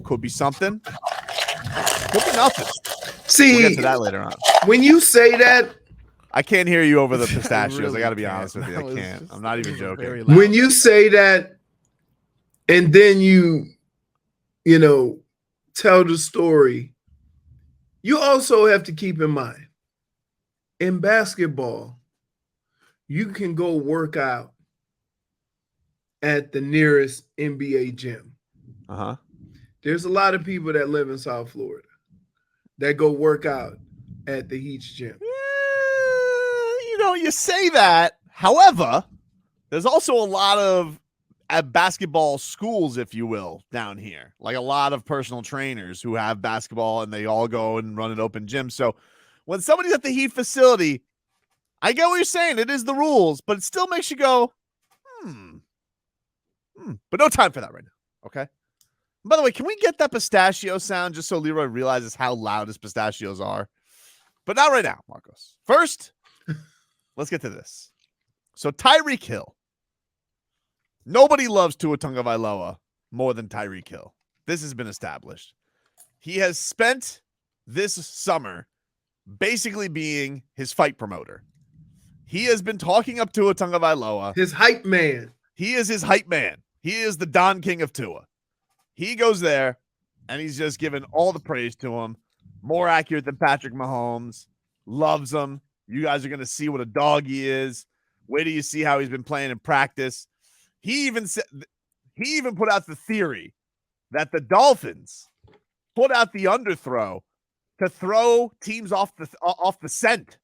could be something. Could be nothing. See, we'll get to that later on. When you say that, I can't hear you over the pistachios. Really I got to be can't. honest with you. I can't. I'm not even joking. Very loud. when you say that, and then you tell the story, you also have to keep in mind, in basketball, you can go work out at the nearest NBA gym. Uh-huh. There's a lot of people that live in South Florida that go work out at the Heat's gym. You say that. However, there's also a lot of basketball schools, if you will, down here. Like a lot of personal trainers who have basketball and they all go and run an open gym. So when somebody's at the Heat facility, I get what you're saying. It is the rules, but it still makes you go, But no time for that right now, okay? By the way, can we get that pistachio sound just so Leroy realizes how loud his pistachios are? But not right now, Marcos. First, let's get to this. So Tyreek Hill. Nobody loves Tua Tagovailoa more than Tyreek Hill. This has been established. He has spent this summer basically being his fight promoter. He has been talking up Tua Tagovailoa. His hype man. He is his hype man. He is the Don King of Tua. He goes there, and he's just given all the praise to him. More accurate than Patrick Mahomes. Loves him. You guys are going to see what a dog he is. Wait till you see how he's been playing in practice. He even put out the theory that the Dolphins put out the underthrow to throw teams off the scent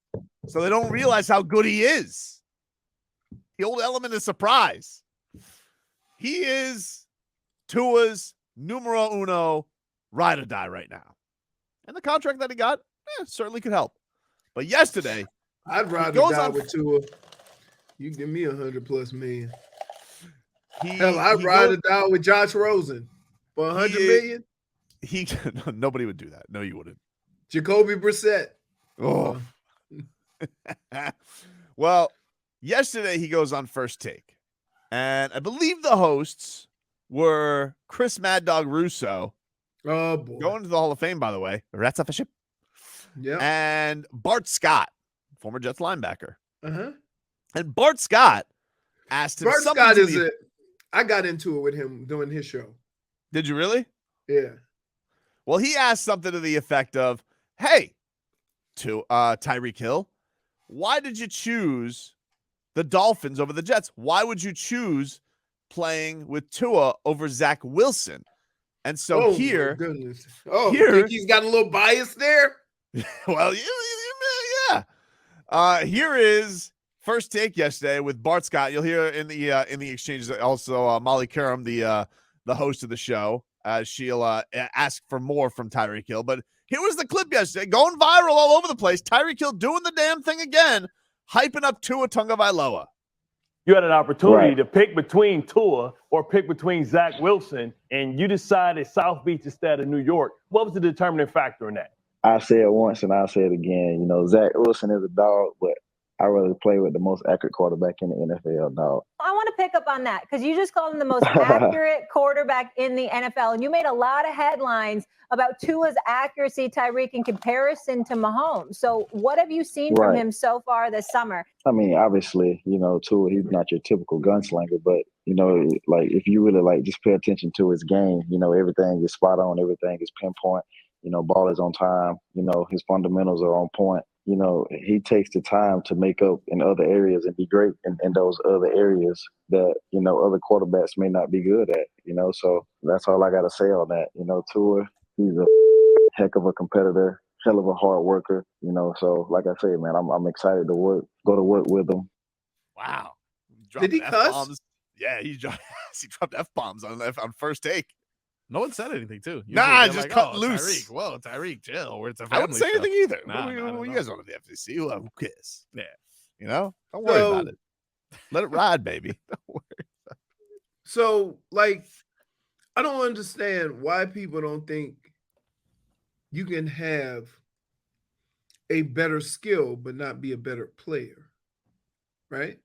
so they don't realize how good he is. The old element of surprise. He is Tua's numero uno ride or die right now. And the contract that he got certainly could help. But yesterday, I'd rather die with Tua. You give me $100+ million. Hell, I'd rather die with Josh Rosen for $100 million. Nobody would do that. No, you wouldn't. Jacoby Brissett. Oh. Well, yesterday he goes on First Take. And I believe the hosts were Chris Mad Dog Russo. Oh, boy. Going to the Hall of Fame, by the way. That's a ship. Yeah. And Bart Scott, former Jets linebacker. Uh-huh. And Bart Scott asked him. Bart Scott is it. I got into it with him doing his show. Did you really? Yeah. Well, he asked something to the effect of, hey, to Tyreek Hill, why did you choose the Dolphins over the Jets? Why would you choose playing with Tua over Zach Wilson? And so here, goodness. You think he's got a little bias there? Well, yeah. Here is First Take yesterday with Bart Scott. You'll hear in the exchanges also Molly Curran, the host of the show, she'll ask for more from Tyreek Hill. But here was the clip yesterday, going viral all over the place. Tyreek Hill doing the damn thing again, hyping up Tua Tagovailoa. You had an opportunity to pick between Tua or pick between Zach Wilson, and you decided South Beach instead of New York. What was the determining factor in that? I say it once and I'll say it again. Zach Wilson is a dog, but I'd rather play with the most accurate quarterback in the NFL, dog. I want to pick up on that because you just called him the most accurate quarterback in the NFL. And you made a lot of headlines about Tua's accuracy, Tyreek, in comparison to Mahomes. So what have you seen from him so far this summer? I mean, obviously, Tua, he's not your typical gunslinger, but, like if you really just pay attention to his game, everything is spot on, everything is pinpoint. Ball is on time. His fundamentals are on point. He takes the time to make up in other areas and be great in those other areas that, other quarterbacks may not be good at, So that's all I got to say on that. Tua, he's a heck of a competitor, hell of a hard worker, So like I say, man, I'm excited to go to work with him. Wow. Did he cuss? F-bombs. Yeah, he dropped F-bombs on First Take. No one said anything, too. Usually just cut loose. Tyreek, whoa, Tyreek, chill. It's a family I wouldn't say show. anything either. Nah, you guys don't have the FCC. Who cares? Yeah. Don't worry about it. Let it ride, baby. Don't worry. So, I don't understand why people don't think you can have a better skill but not be a better player, right?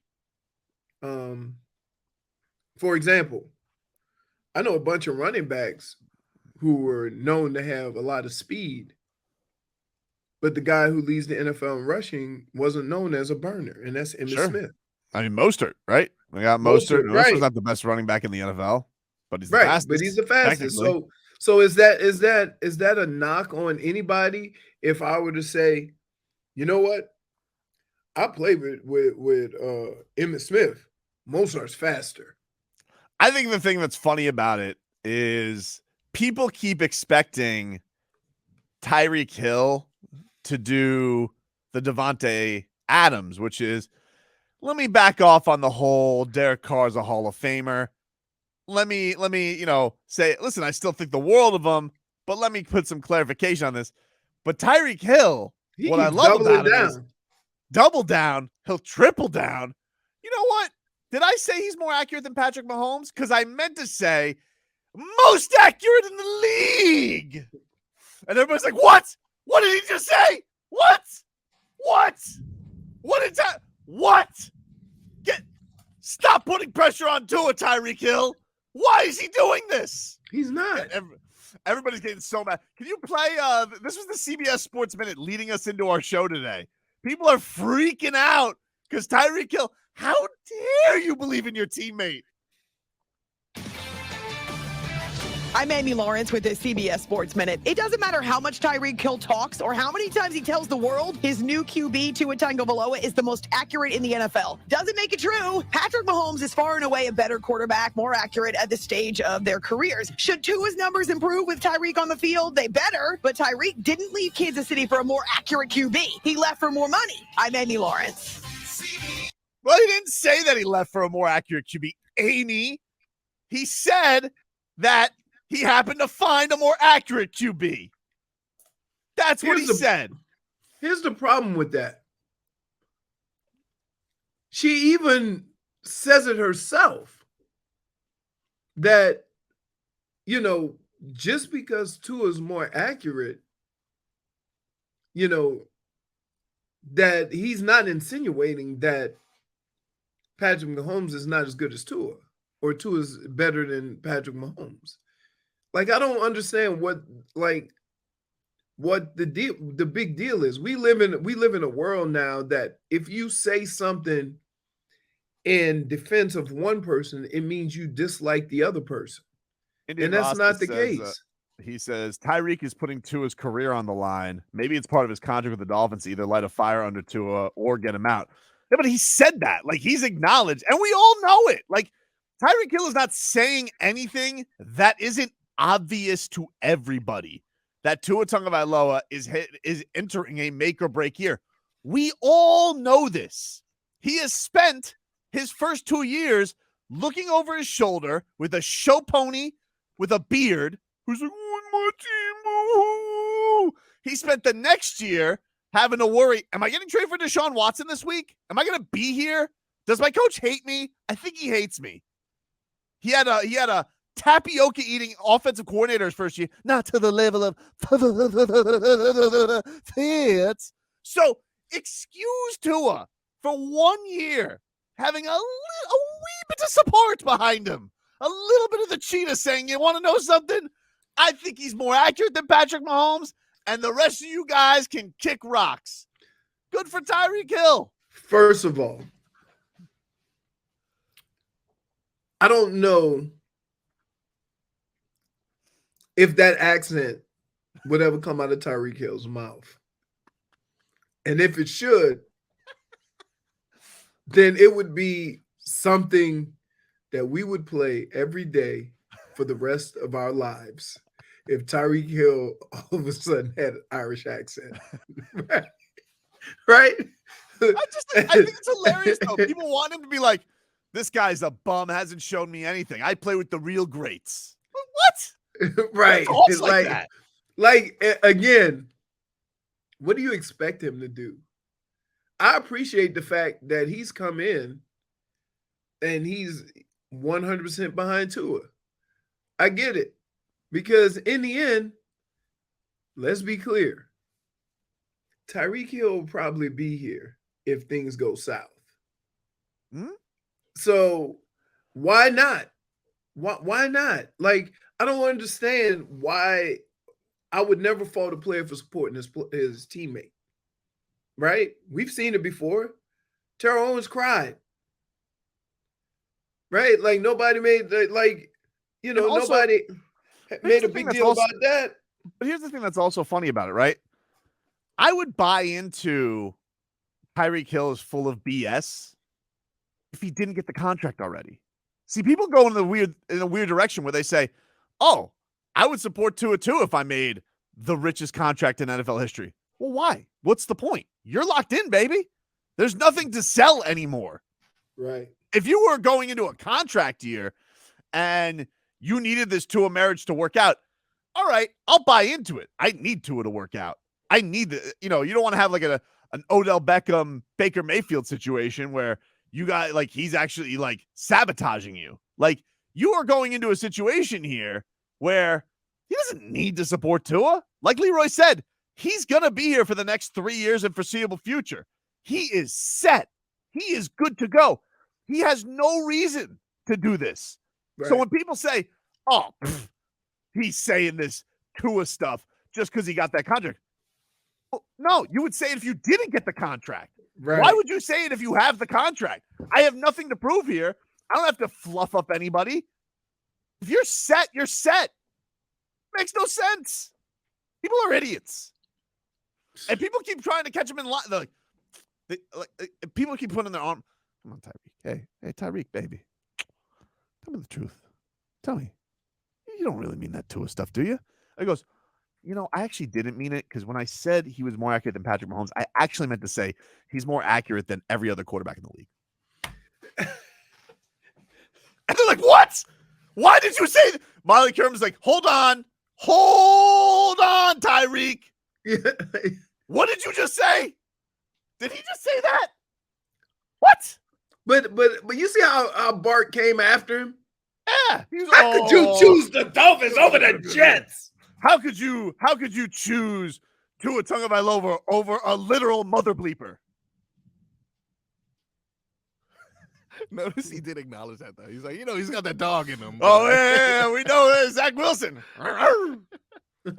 For example, I know a bunch of running backs who were known to have a lot of speed. But the guy who leads the NFL in rushing wasn't known as a burner, and that's Emmitt Sure. Smith. I mean, Mostert, right? We got Mostert, Mostert. right. Mostert's not the best running back in the NFL, but he's the Right, fastest. but he's the fastest. technically. So is that a knock on anybody? If I were to say, you know what, I played with Emmitt Smith, Mozart's faster. I think the thing that's funny about it is people keep expecting Tyreek Hill to do the Devontae Adams, which is, let me back off on the whole Derek Carr's a Hall of Famer. Let me, say, listen, I still think the world of him, but let me put some clarification on this. But Tyreek Hill, He what I keeps love doubling about him down. is double down, he'll triple down. You know what? Did I say he's more accurate than Patrick Mahomes? Because I meant to say most accurate in the league. And everybody's like, what? What did he just say? What? What? What is that? What? Stop putting pressure on Tua, Tyreek Hill. Why is he doing this? He's not. Everybody's getting so mad. Can you play? This was the CBS Sports Minute leading us into our show today. People are freaking out because Tyreek Hill. How dare you believe in your teammate? I'm Amy Lawrence with the CBS Sports Minute. It doesn't matter how much Tyreek Hill talks or how many times he tells the world his new QB, Tua Tagovailoa, is the most accurate in the NFL. Doesn't make it true. Patrick Mahomes is far and away a better quarterback, more accurate at this stage of their careers. Should Tua's numbers improve with Tyreek on the field? They better. But Tyreek didn't leave Kansas City for a more accurate QB. He left for more money. I'm Amy Lawrence. Well, he didn't say that he left for a more accurate QB, Amy. He said that he happened to find a more accurate QB. That's what he said. Here's the problem with that. She even says it herself that, just because Tua is more accurate, that he's not insinuating that Patrick Mahomes is not as good as Tua or Tua is better than Patrick Mahomes. Like, I don't understand what the big deal is. We live in a world now that if you say something in defense of one person, it means you dislike the other person. And that's not the case. He says Tyreek is putting Tua's career on the line. Maybe it's part of his contract with the Dolphins to either light a fire under Tua or get him out. Yeah, but he said that. Like, he's acknowledged, and we all know it. Like, Tyreek Hill is not saying anything that isn't obvious to everybody that Tua Tagovailoa is entering a make or break year. We all know this. He has spent his first 2 years looking over his shoulder with a show pony with a beard who's like, oh, my team. Ooh. He spent the next year having to worry, am I getting traded for Deshaun Watson this week? Am I going to be here? Does my coach hate me? I think he hates me. He had a tapioca eating offensive coordinator his first year, not to the level of Fitz. So excuse Tua for 1 year having a wee bit of support behind him, a little bit of the cheetah saying, you want to know something? I think he's more accurate than Patrick Mahomes, and the rest of you guys can kick rocks. Good for Tyreek Hill. First of all, I don't know if that accent would ever come out of Tyreek Hill's mouth. And if it should, then it would be something that we would play every day for the rest of our lives if Tyreek Hill all of a sudden had an Irish accent. Right? I think it's hilarious, though. People want him to be like, this guy's a bum, hasn't shown me anything. I play with the real greats. What? Right. It's like that. Like, again, what do you expect him to do? I appreciate the fact that he's come in and he's 100% behind Tua. I get it. Because in the end, let's be clear, Tyreek Hill will probably be here if things go south. So why not? Why not? Like, I don't understand why I would never fault a player for supporting his teammate. Right? We've seen it before. Terrell Owens cried. Right? Like nobody made nobody made a big deal about that. But here's the thing that's also funny about it, right? I would buy into Tyreek Hill is full of BS if he didn't get the contract already. See, people go in a weird direction where they say, "Oh, I would support Tua too if I made the richest contract in NFL history." Well, why? What's the point? You're locked in, baby. There's nothing to sell anymore. Right. If you were going into a contract year and you needed this Tua marriage to work out, all right, I'll buy into it. I need Tua to work out. I need you don't want to have like an Odell Beckham, Baker Mayfield situation where you got like he's actually like sabotaging you. Like you are going into a situation here where he doesn't need to support Tua. Like Leroy said, he's going to be here for the next 3 years and foreseeable future. He is set. He is good to go. He has no reason to do this. Right. So when people say, "Oh, he's saying this Tua stuff just because he got that contract," well, no, you would say it if you didn't get the contract. Right. Why would you say it if you have the contract? I have nothing to prove here. I don't have to fluff up anybody. If you're set, you're set. Makes no sense. People are idiots. And people keep trying to catch him in line. People keep putting their arm. Come on, Tyreek. Hey, Tyreek, baby. Tell me the truth. Tell me. You don't really mean that Tua stuff, do you? He goes, I actually didn't mean it because when I said he was more accurate than Patrick Mahomes, I actually meant to say he's more accurate than every other quarterback in the league. And they're like, what? Why did you say that? Miley Kerm's like, hold on, Tyreek. What did you just say? Did he just say that? What? But you see how Bart came after him? Yeah. How could you choose the Dolphins over the Jets? How could you choose Tua Tagovailoa over a literal mother bleeper? Notice he did acknowledge that though. He's like, he's got that dog in him. Oh yeah, we know it. Zach Wilson. You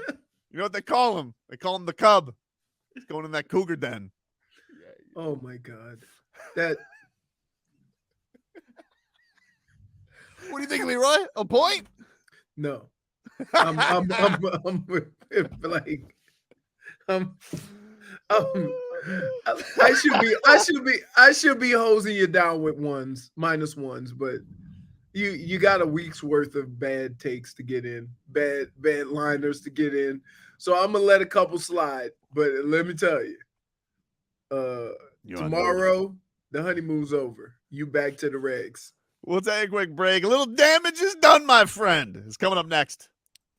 know what they call him? They call him the Cub. He's going in that cougar den. Oh my God. That. What do you think, Leroy? A point? No. I should be hosing you down with minus ones, but you got a week's worth of bad takes to get in, bad liners to get in. So I'm gonna let a couple slide, but let me tell you, tomorrow the honeymoon's over. You back to the regs. We'll take a quick break. A little damage is done, my friend. It's coming up next.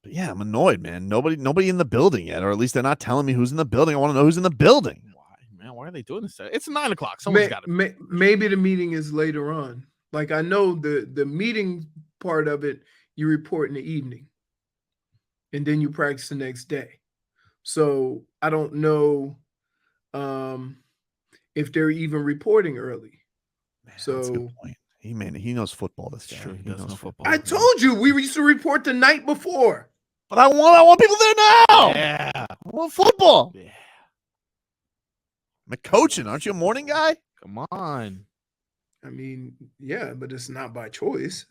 But yeah, I'm annoyed, man. Nobody in the building yet, or at least they're not telling me who's in the building. I want to know who's in the building. Why, man? Why are they doing this? It's 9:00. Someone's got it. Maybe the meeting is later on. Like I know the meeting part of it, you report in the evening, and then you practice the next day. So I don't know if they're even reporting early. Man, that's a good point. He knows football. This guy. True, he knows football. I told you we used to report the night before. But I want people there now. Yeah. I want football. Yeah. I'm coaching. Aren't you a morning guy? Come on. I mean, yeah, but it's not by choice.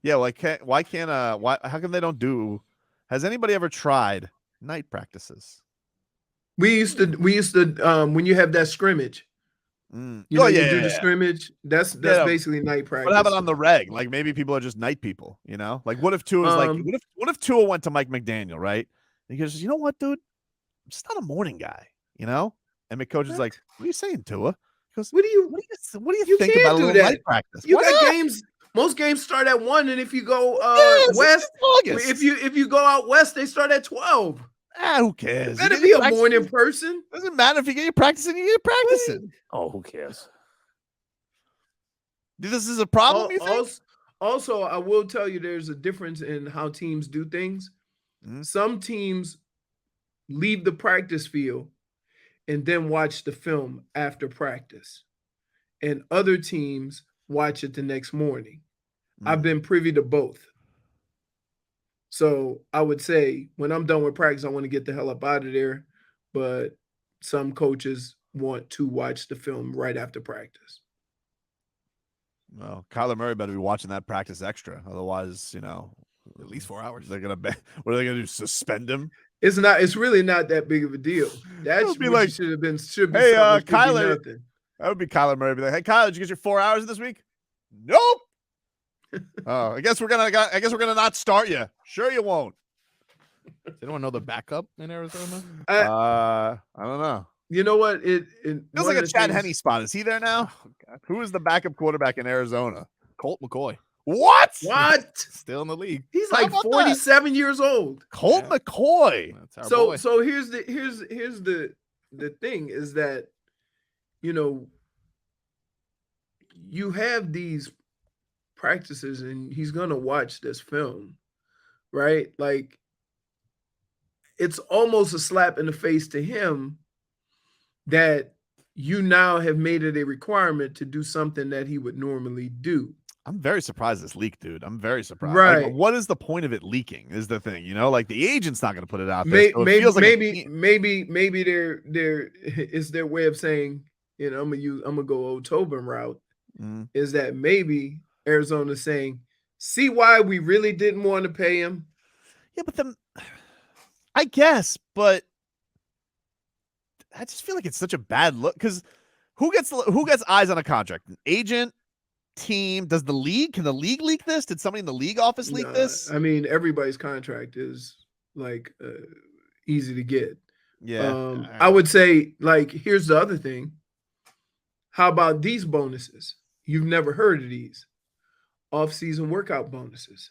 Yeah, how come they don't do? Has anybody ever tried night practices? We used to when you have that scrimmage. You do the scrimmage. That's basically night practice. What happened on the reg? Like maybe people are just night people, Like what if Tua's what if Tua went to Mike McDaniel, right? And he goes, you know what, dude? I'm just not a morning guy, And McCoach is like, what are you saying, Tua? He goes, what do you think about a little night practice? You got games. Most games start at 1, and if you go west, if you go out west, they start at 12. Who cares? You better be a morning person. Doesn't matter if you get your practicing, you get practicing. Oh, who cares? This is a problem, you think? Also, I will tell you there's a difference in how teams do things. Mm-hmm. Some teams leave the practice field and then watch the film after practice. And other teams watch it the next morning. I've been privy to both. So I would say when I'm done with practice, I want to get the hell up out of there. But some coaches want to watch the film right after practice. Well, Kyler Murray better be watching that practice extra. Otherwise, At least 4 hours. they're gonna what are they gonna do? Suspend him? It's really not that big of a deal. That's be what like, you should be hey, something, it should be Kyler, nothing. that would be Kyler Murray. Be like, hey, Kyler, did you get your 4 hours this week? Nope. Oh, I guess we're gonna not start you. Sure, you won't. Does anyone know the backup in Arizona? I don't know. You know what? It Feels like a Chad Henne spot. Is he there now? Oh, God. Who is the backup quarterback in Arizona? Colt McCoy. What? What? Still in the league. He's How like about that? 47 years old. Colt Yeah. McCoy. That's our So boy. so here's the thing is that you have these practices and he's gonna watch this film, right? Like it's almost a slap in the face to him that you now have made it a requirement to do something that he would normally do. I'm very surprised this leaked, dude. I'm very surprised. Right. Like, what is the point of it leaking? Is the thing, like the agent's not going to put it out there. So it feels like maybe there is their way of saying, I'm gonna go old Tobin route. Is that maybe Arizona's saying, see why we really didn't want to pay him? Yeah, but then I guess, but I just feel like it's such a bad look because who gets eyes on a contract? An agent, team? Can the league leak this? Did somebody in the league office leak this? I mean, everybody's contract is like easy to get. Yeah. I would say, like, here's the other thing. How about these bonuses? You've never heard of these. Off-season workout bonuses.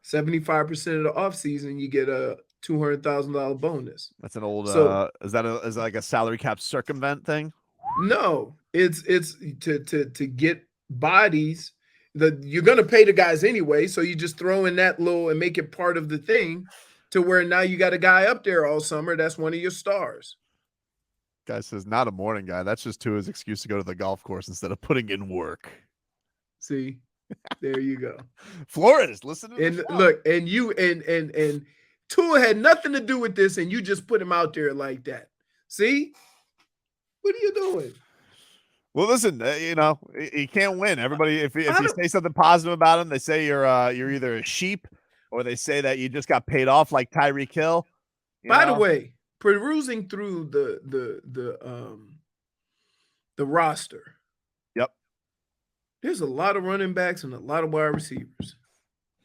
75% of the off-season, you get a $200,000 bonus. That's an old is that like a salary cap circumvent thing? No, it's to get bodies that you're gonna pay the guys anyway. So you just throw in that little and make it part of the thing to where now you got a guy up there all summer. That's one of your stars. Guy says not a morning guy. That's just Tua's excuse to go to the golf course instead of putting in work. See, there you go. Flores, listen to And the show. look, and you and Tua had nothing to do with this, and you just put him out there like that. See, what are you doing? Well, listen, he can't win. Everybody, if you say something positive about him, they say you're either a sheep or they say that you just got paid off like Tyreek Hill. By the way, perusing through the roster. Yep. There's a lot of running backs and a lot of wide receivers.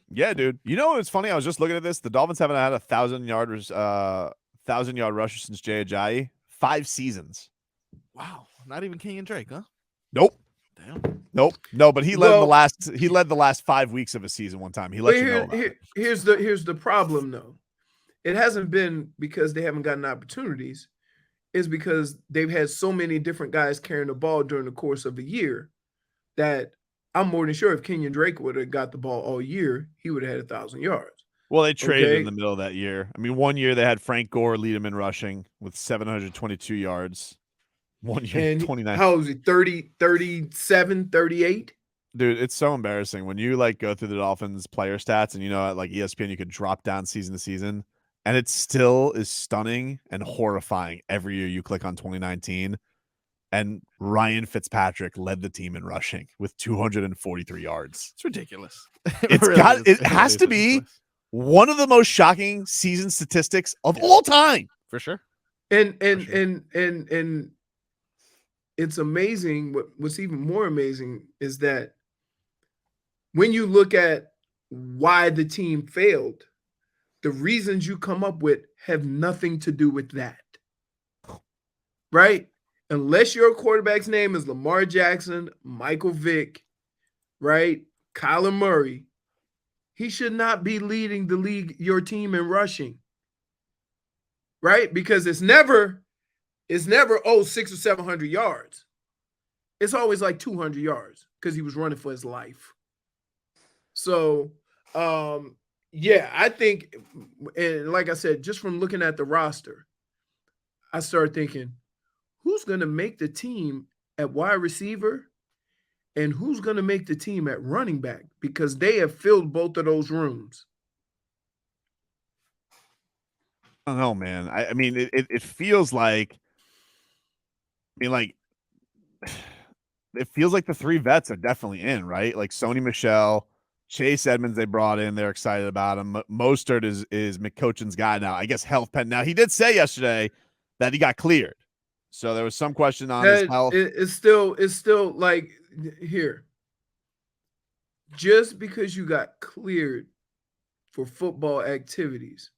Yeah, dude. You know what's funny? I was just looking at this. The Dolphins haven't had a 1,000-yard rusher since Jay Ajayi. 5 seasons. Wow. Not even Kenyon Drake, huh? Nope. Damn. Nope. No, but he led the last 5 weeks of a season one time. He let you know about it. Here's the problem though. It hasn't been because they haven't gotten opportunities. It's because they've had so many different guys carrying the ball during the course of a year that I'm more than sure if Kenyon Drake would have got the ball all year, he would have had 1,000 yards. Well, they traded in the middle of that year. I mean, one year they had Frank Gore lead him in rushing with 722 yards. 1 year, And 29. How old is he? 30, 37, 38? Dude, it's so embarrassing when you go through the Dolphins player stats and at ESPN you could drop down season to season and it still is stunning and horrifying every year you click on 2019 and Ryan Fitzpatrick led the team in rushing with 243 yards. It's ridiculous. It has to be one of the most shocking season statistics of all time. For sure. And it's amazing. What's even more amazing is that when you look at why the team failed, the reasons you come up with have nothing to do with that. Right? Unless your quarterback's name is Lamar Jackson, Michael Vick, right? Kyler Murray, he should not be leading your team in rushing. Right? Because it's never 600 or 700 yards. It's always like 200 yards because he was running for his life. So, yeah, I think, and like I said, just from looking at the roster, I started thinking, who's going to make the team at wide receiver and who's going to make the team at running back, because they have filled both of those rooms. I don't know, man. I mean, it feels like, it feels like the three vets are definitely in, right? Like Sony Michel, Chase Edmonds, they brought in. They're excited about him. Mostert is McCochin's guy now. I guess health pen. Now, he did say yesterday that he got cleared. So there was some question on his health. It's still like, here. Just because you got cleared for football activities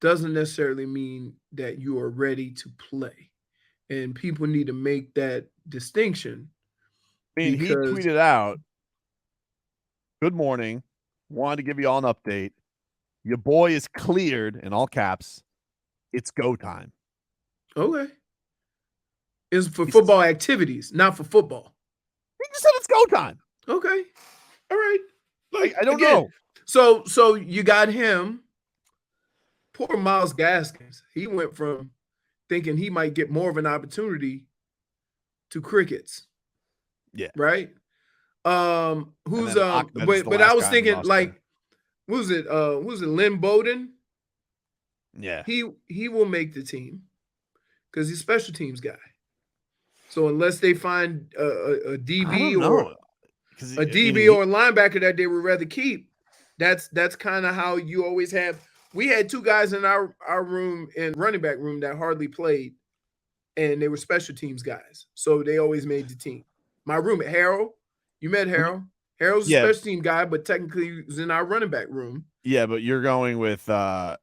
doesn't necessarily mean that you are ready to play. And people need to make that distinction. I mean, he tweeted out, "Good morning. Wanted to give you all an update. Your boy is cleared," in all caps. "It's go time." Okay. It's for football activities, not for football. He just said it's go time. Okay. All right. Like, I don't know. So you got him. Poor Myles Gaskins. He went from thinking he might get more of an opportunity to crickets. Yeah. Right? Who's Ahmed is the but I last was guy on the thinking, roster. like, who's it Lynn Bowden? Yeah. He will make the team because he's a special teams guy. So unless they find a DB or a DB or a linebacker that they would rather keep, that's kind of how you always have. We had two guys in our room, in running back room, that hardly played, and they were special teams guys. So they always made the team. My roommate, Harold, you met Harold. Harold's a special team guy, but technically he was in our running back room. Yeah, but you're going with the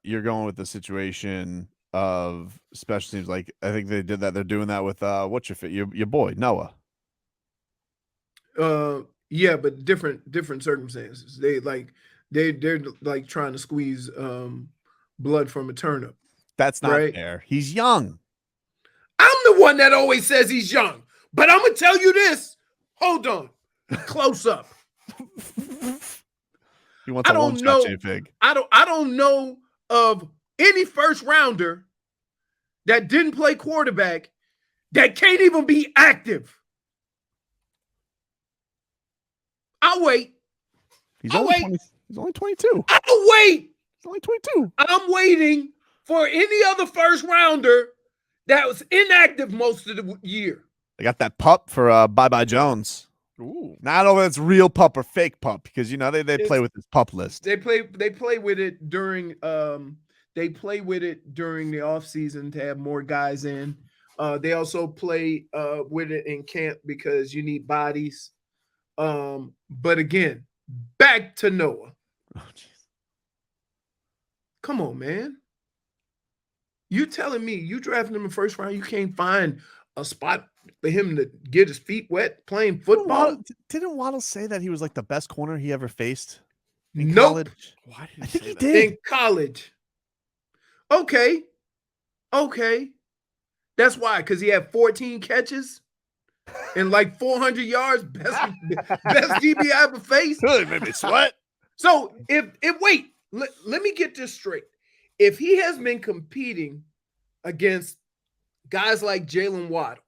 situation of special teams. Like, I think they did that. They're doing that with your boy Noah. Yeah, but different circumstances. They're like trying to squeeze blood from a turnip. That's not right? fair. He's young. I'm the one that always says he's young, but I'm gonna tell you this. Hold on, close up. You want the long shot, J-Fig. I don't know of any first rounder that didn't play quarterback that can't even be active. I'll wait. He's only 22. I'll wait. He's only 22. I'm waiting for any other first rounder that was inactive most of the year. They got that pup for Bye-Bye Jones. Ooh. Now, I don't know if it's real pup or fake pup, because they play with this pup list. They play with it during the offseason to have more guys in. They also play with it in camp because you need bodies. But again, back to Noah. Oh, geez. Come on, man. You telling me you drafted him in the first round, you can't find a spot for him to get his feet wet playing football? Didn't Waddle say that he was like the best corner he ever faced in Nope. college? Why did I he think say he that? did. In college. Okay. That's why, because he had 14 catches and like 400 yards. Best DB I ever faced. Good, made me sweat. So let me get this straight. If he has been competing against guys like Jalen Waddle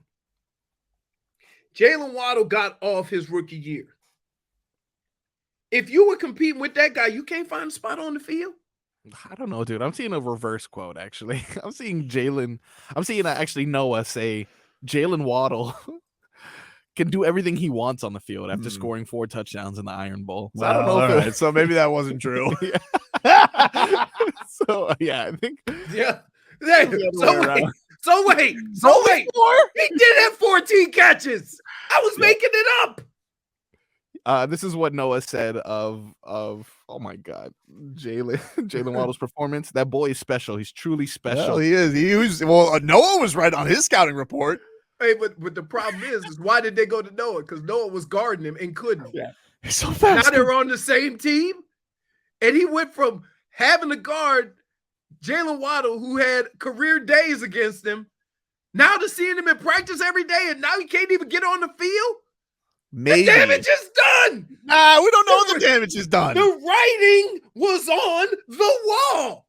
got off his rookie year. If you were competing with that guy, you can't find a spot on the field. I don't know, dude. I'm seeing a reverse quote, actually. I'm seeing actually Noah say Jalen Waddle can do everything he wants on the field after scoring 4 touchdowns in the Iron Bowl. So I don't know if so maybe that wasn't true. So yeah, I think So wait. He did have 14 catches. I was making it up. This is what Noah said of oh my god, Jalen Waddle's performance. That boy is special. He's truly special. Well, he is. Noah was right on his scouting report. Hey, but the problem is why did they go to Noah? Because Noah was guarding him and couldn't. Yeah. He's so fast. Now they're on the same team, and he went from having to guard Jalen Waddle, who had career days against him, now to seeing him in practice every day, and now he can't even get on the field. Maybe. The damage is done. Nah, we don't know the damage is done. The writing was on the wall.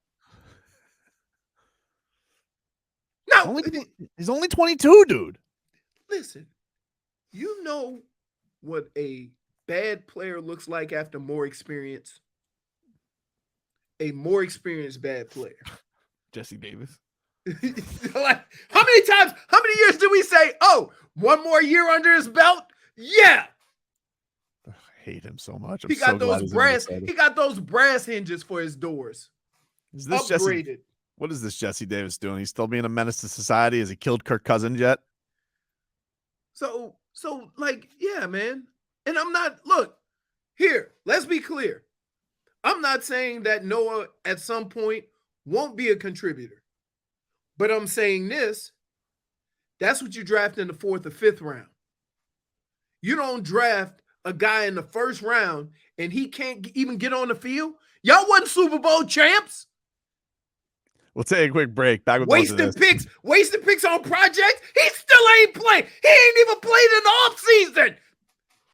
Now, He's only 22, dude. listen, you know what a bad player looks like after more experience? A more experienced bad player. Jesse Davis. Like, how many years did we say, oh, one more year under his belt? Yeah. I hate him so much. He got those brass hinges for his doors. Is this upgraded. What is this Jesse Davis doing? He's still being a menace to society? Has he killed Kirk Cousins yet? So like, yeah, man. And I'm not, look, here, let's be clear. I'm not saying that Noah at some point won't be a contributor. But I'm saying this, that's what you draft in the 4th or 5th round. You don't draft a guy in the 1st round and he can't even get on the field. Y'all wasn't Super Bowl champs. We'll take a quick break. Back with wasting picks on projects. He still ain't playing. He ain't even played in the offseason.